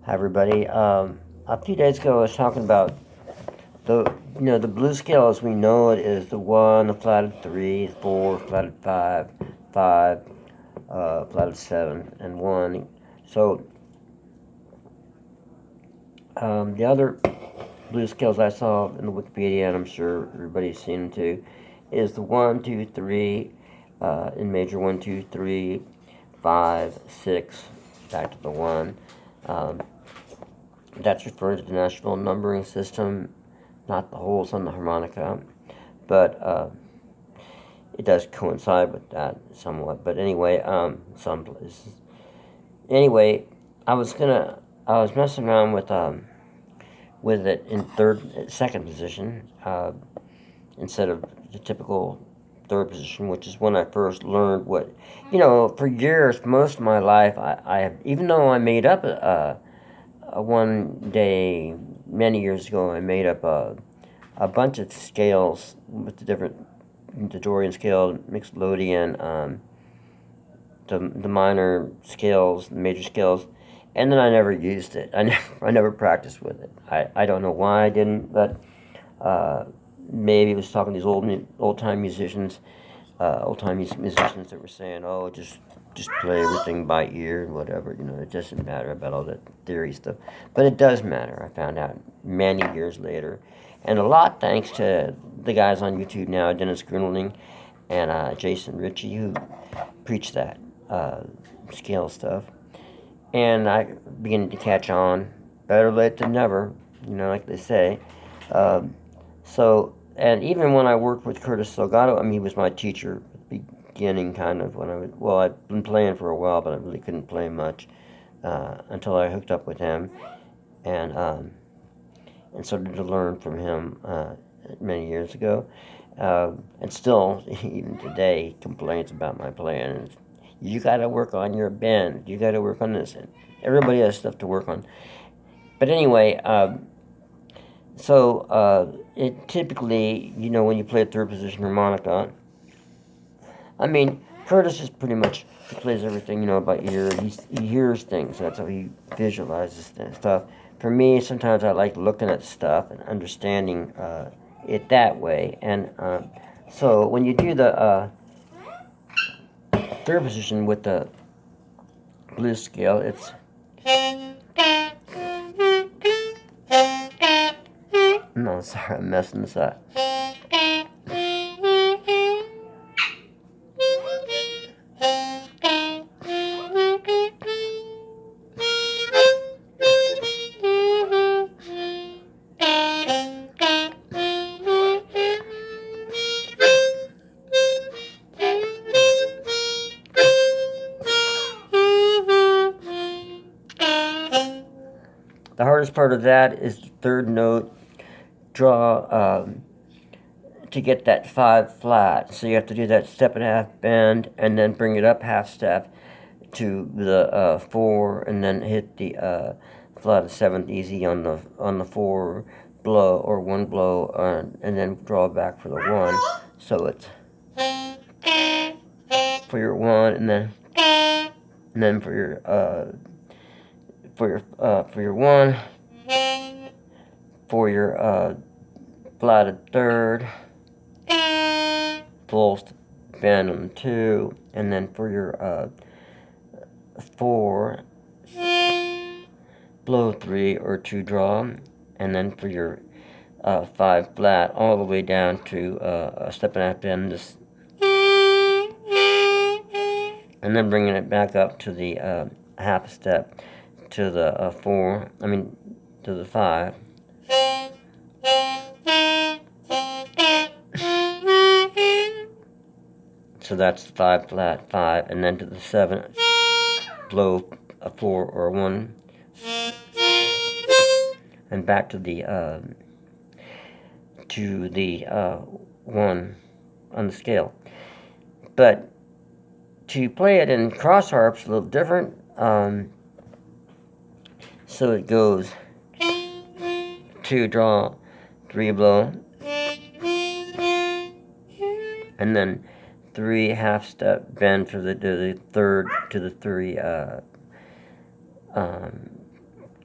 Hi everybody. A few days ago I was talking about the blues scale as we know it is the 1, the flatted 3, 4, flatted 5, 5, flatted 7, and 1. So the other blues scales I saw in the Wikipedia, and I'm sure everybody's seen them too, is the 1, 2, 3 in major 1, 2, 3, 5, 6, back to the 1. That's referring to the national numbering system, not the holes on the harmonica, but it does coincide with that somewhat. But anyway, some places. Anyway, I was messing around with it in second position, instead of the typical third position, which is when I first learned what, for years, most of my life, I have, even though I made up one day, many years ago, I made up a bunch of scales with the different, the Dorian scale, Mixolydian, the minor scales, the major scales, and then I never used it. I never practiced with it. I don't know why I didn't, but maybe it was talking to these old-time musicians, musicians that were saying, oh, just play everything by ear and whatever, it doesn't matter about all that theory stuff. But it does matter, I found out many years later. And a lot thanks to the guys on YouTube now, Dennis Grunling and Jason Ritchie, who preach that scale stuff. And I beginning to catch on. Better late than never, like they say. And even when I worked with Curtis Salgado, he was my teacher at the beginning, kind of, I'd been playing for a while, but I really couldn't play much until I hooked up with him, and started to learn from him many years ago. And still, even today, complains about my playing. You got to work on your bend. You got to work on this. And everybody has stuff to work on. But anyway, it typically, when you play a third position harmonica, Curtis is pretty much, he plays everything, by ear. He hears things. That's how he visualizes stuff. For me, sometimes I like looking at stuff and understanding it that way. And so when you do the third position with the blues scale, it's... No, sorry, I'm messing this up. The hardest part of that is the third note draw to get that 5 flat. So you have to do that step and a half bend and then bring it up half step to the 4 and then hit the flat of 7th easy on the 4 blow or 1 blow and then draw back for the 1. So it's for your 1 and then for your 1, for your flatted third, full bend on 2, and then for your 4, blow 3 or 2 draw, and then for your 5 flat all the way down to a step and a half bend, and then bringing it back up to the half step to the 4, to the 5. So that's 5 flat, 5, and then to the 7, blow a 4 or a 1, and back to the 1 on the scale. But to play it in cross harp's a little different. So it goes 2 draw, 3 blow, and then 3 half step bend to the third to the 3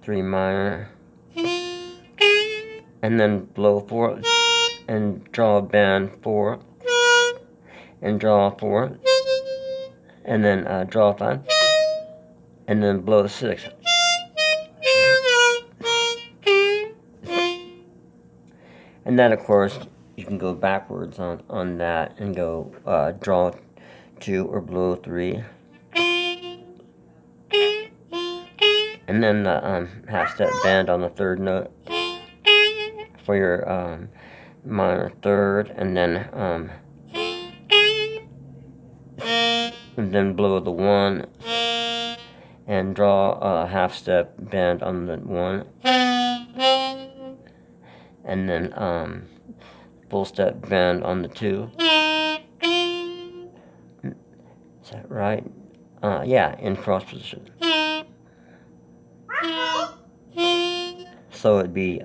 3 minor, and then blow 4, and draw a band 4, and draw 4, and then draw 5, and then blow 6. And then, of course, you can go backwards on that and go draw 2 or blow 3. And then the half step bend on the 3rd note for your minor 3rd, and then blow the 1 and draw a half step bend on the 1, and then full step bend on the 2. Is that right? Yeah, in cross position. So it'd be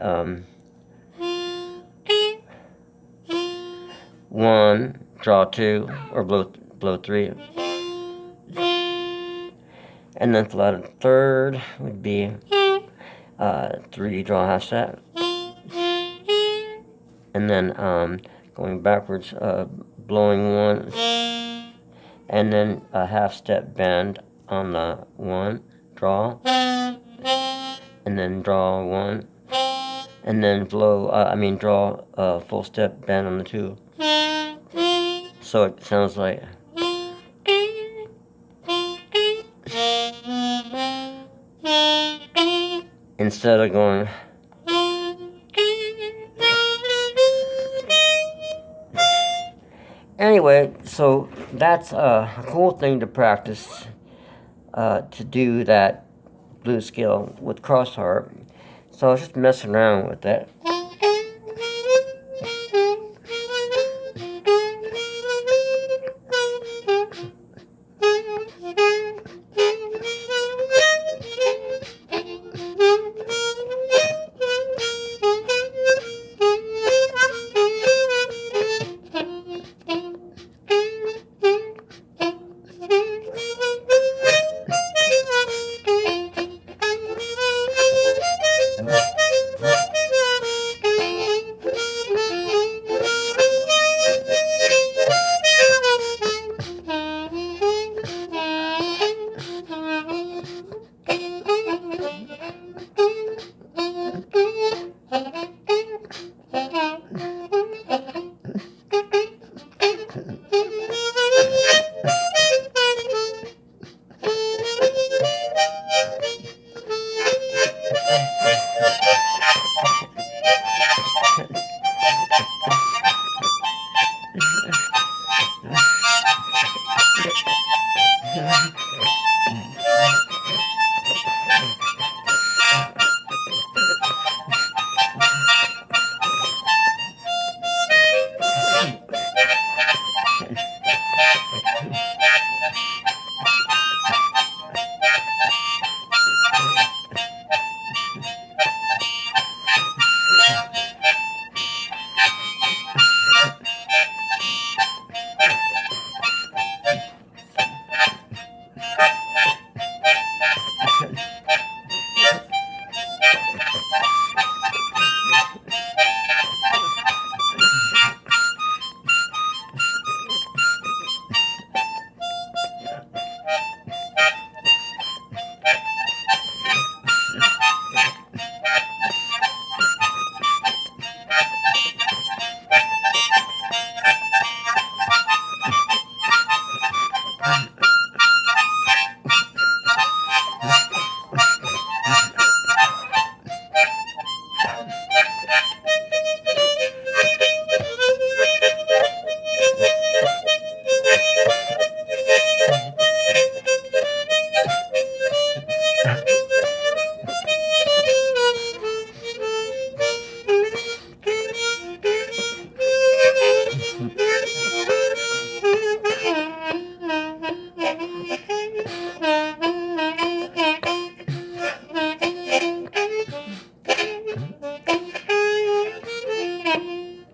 1, draw 2, or blow 3, and then flat 3rd would be 3, draw half step, and then going backwards, blowing 1, and then a half step bend on the 1, draw, and then draw 1, and then draw a full step bend on the 2. So it sounds like instead of going anyway, so that's a cool thing to practice, to do that blues scale with cross harp. So I was just messing around with that.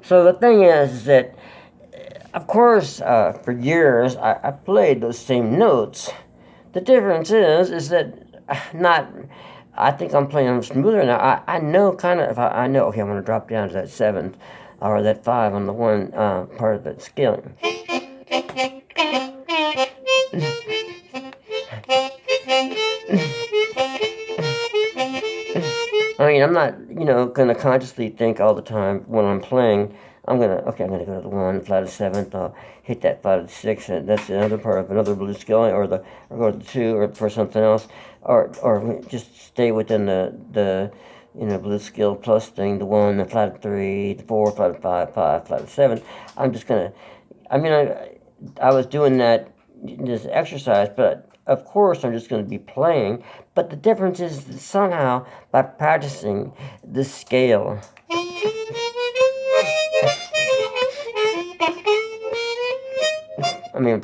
So the thing is that, of course, for years I played those same notes. The difference is that I think I'm playing smoother now. I know kind of, if I know, okay, I'm going to drop down to that 7th or that 5 on the one part of that scaling. I mean, I'm not, going to consciously think all the time when I'm playing, I'm going to go to the 1, flat of 7th, I'll hit that flat of 6th, and that's another part of another blues scaling, or go to the 2, or for something else, or just stay within the blues scale plus thing, the 1, the flat of 3, the 4, flat of 5, flat of 7. I'm just going to, I was doing this exercise, but of course I'm just going to be playing. But the difference is that somehow by practicing this scale,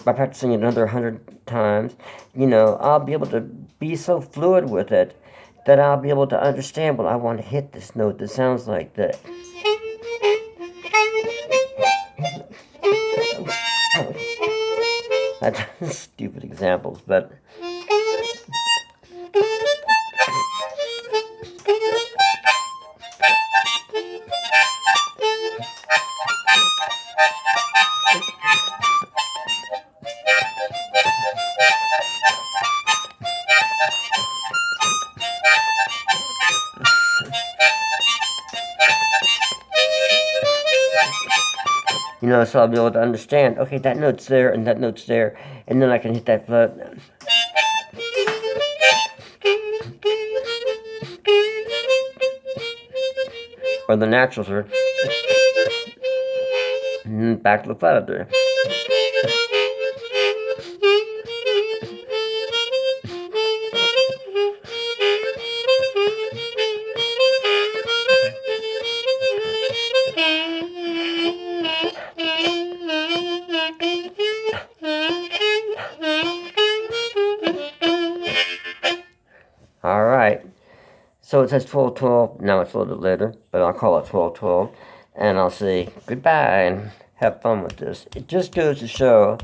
by practicing it another 100 times, I'll be able to be so fluid with it that I'll be able to understand, well, I want to hit this note that sounds like that. That's stupid examples, but so I'll be able to understand, okay, that note's there, and that note's there, and then I can hit that flat. Or the naturals are, and back to the flat up there. Alright, so it says 12:12, now it's a little bit later, but I'll call it 12:12, and I'll say goodbye and have fun with this. It just goes to show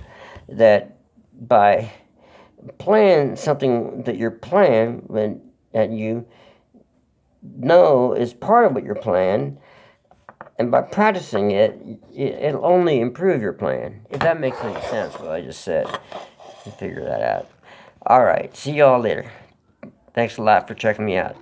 that by playing something that you're playing, that you know is part of what you're playing, and by practicing it, it'll only improve your playing. If that makes any sense, what I just said, you figure that out. Alright, see y'all later. Thanks a lot for checking me out.